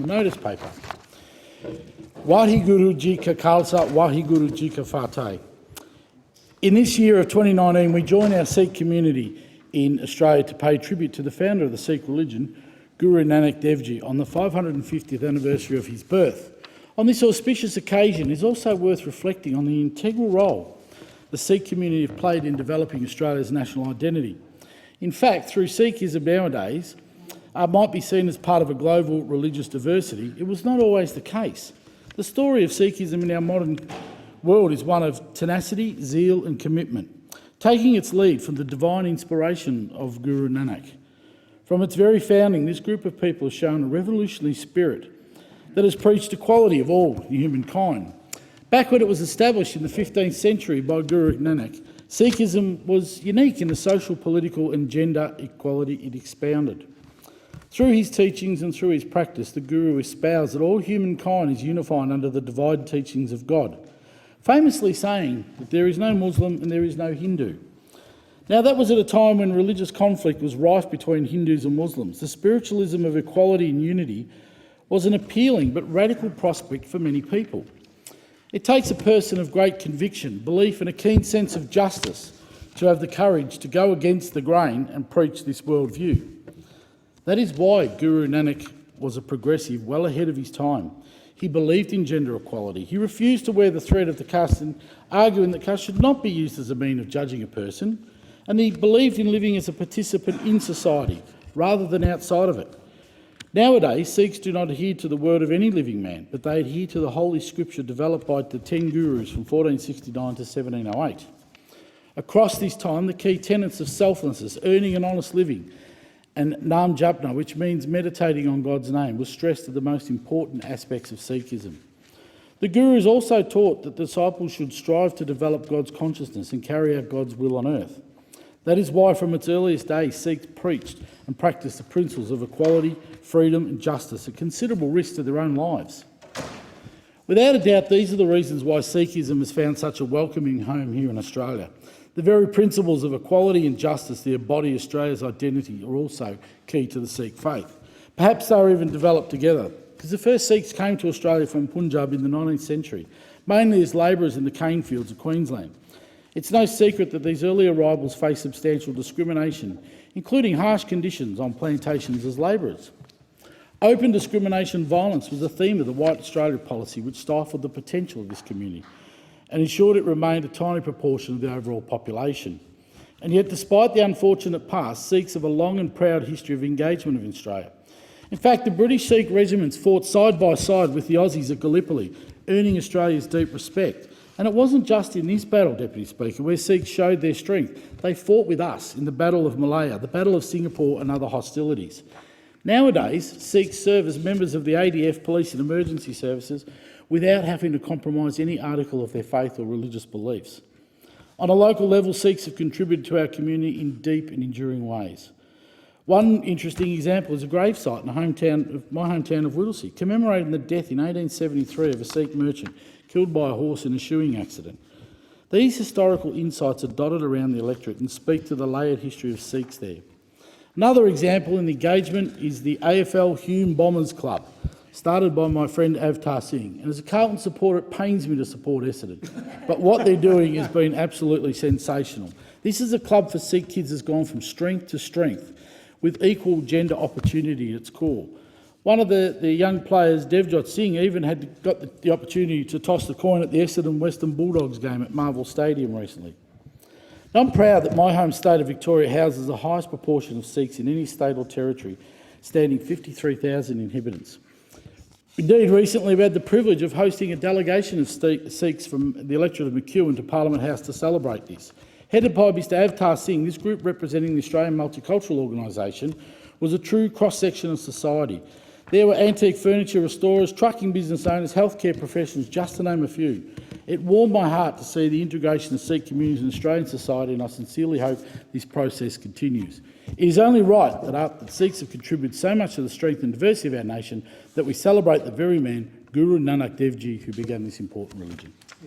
notice paper. Waheguru Ji Ka Khalsa, Waheguru Ji Ka Fateh. In this year of 2019, we join our Sikh community in Australia to pay tribute to the founder of the Sikh religion, Guru Nanak Dev Ji, on the 550th anniversary of his birth. On this auspicious occasion, it is also worth reflecting on the integral role the Sikh community have played in developing Australia's national identity. In fact, through Sikhism nowadays might be seen as part of a global religious diversity, it was not always the case. The story of Sikhism in our modern world is one of tenacity, zeal and commitment, taking its lead from the divine inspiration of Guru Nanak. From its very founding, this group of people has shown a revolutionary spirit that has preached equality of all humankind. Back when it was established in the 15th century by Guru Nanak, Sikhism was unique in the social, political and gender equality it expounded. Through his teachings and through his practice, the Guru espoused that all humankind is unified under the divine teachings of God, famously saying that there is no Muslim and there is no Hindu. Now, that was at a time when religious conflict was rife between Hindus and Muslims. The spiritualism of equality and unity was an appealing but radical prospect for many people. It takes a person of great conviction, belief and a keen sense of justice to have the courage to go against the grain and preach this worldview. That is why Guru Nanak was a progressive well ahead of his time. He believed in gender equality. He refused to wear the thread of the caste, arguing that caste should not be used as a means of judging a person, and he believed in living as a participant in society rather than outside of it. Nowadays, Sikhs do not adhere to the word of any living man, but they adhere to the Holy Scripture developed by the 10 Gurus from 1469 to 1708. Across this time, the key tenets of selflessness, earning an honest living, and Nam Japna, which means meditating on God's name, was stressed as the most important aspects of Sikhism. The Gurus also taught that disciples should strive to develop God's consciousness and carry out God's will on earth. That is why from its earliest days, Sikhs preached and practiced the principles of equality, freedom and justice at considerable risk to their own lives. Without a doubt, these are the reasons why Sikhism has found such a welcoming home here in Australia. The very principles of equality and justice that embody Australia's identity are also key to the Sikh faith. Perhaps they were even developed together, because the first Sikhs came to Australia from Punjab in the 19th century, mainly as labourers in the cane fields of Queensland. It's no secret that these early arrivals faced substantial discrimination, including harsh conditions on plantations as labourers. Open discrimination and violence was the theme of the White Australia policy, which stifled the potential of this community and ensured it remained a tiny proportion of the overall population. And yet, despite the unfortunate past, Sikhs have a long and proud history of engagement in Australia. In fact, the British Sikh regiments fought side by side with the Aussies at Gallipoli, earning Australia's deep respect. And it wasn't just in this battle, Deputy Speaker, where Sikhs showed their strength. They fought with us in the Battle of Malaya, the Battle of Singapore and other hostilities. Nowadays, Sikhs serve as members of the ADF, police and emergency services without having to compromise any article of their faith or religious beliefs. On a local level, Sikhs have contributed to our community in deep and enduring ways. One interesting example is a gravesite in my hometown of Whittlesea, commemorating the death in 1873 of a Sikh merchant killed by a horse in a shoeing accident. These historical insights are dotted around the electorate and speak to the layered history of Sikhs there. Another example in engagement is the AFL Hume Bombers Club, started by my friend Avtar Singh. And as a Carlton supporter, it pains me to support Essendon. But what they're doing has been absolutely sensational. This is a club for Sikh kids that's gone from strength to strength, with equal gender opportunity at its core. One of the young players, Devjot Singh, even got the opportunity to toss the coin at the Essendon Western Bulldogs game at Marvel Stadium recently. Now, I'm proud that my home state of Victoria houses the highest proportion of Sikhs in any state or territory, standing 53,000 inhabitants. Indeed, recently we had the privilege of hosting a delegation of Sikhs from the electorate of McEwen to Parliament House to celebrate this. Headed by Mr Avtar Singh, this group representing the Australian Multicultural Organisation was a true cross-section of society. There were antique furniture restorers, trucking business owners, healthcare professionals, just to name a few. It warmed my heart to see the integration of Sikh communities in Australian society, and I sincerely hope this process continues. It is only right that Sikhs have contributed so much to the strength and diversity of our nation that we celebrate the very man, Guru Nanak Dev Ji, who began this important religion.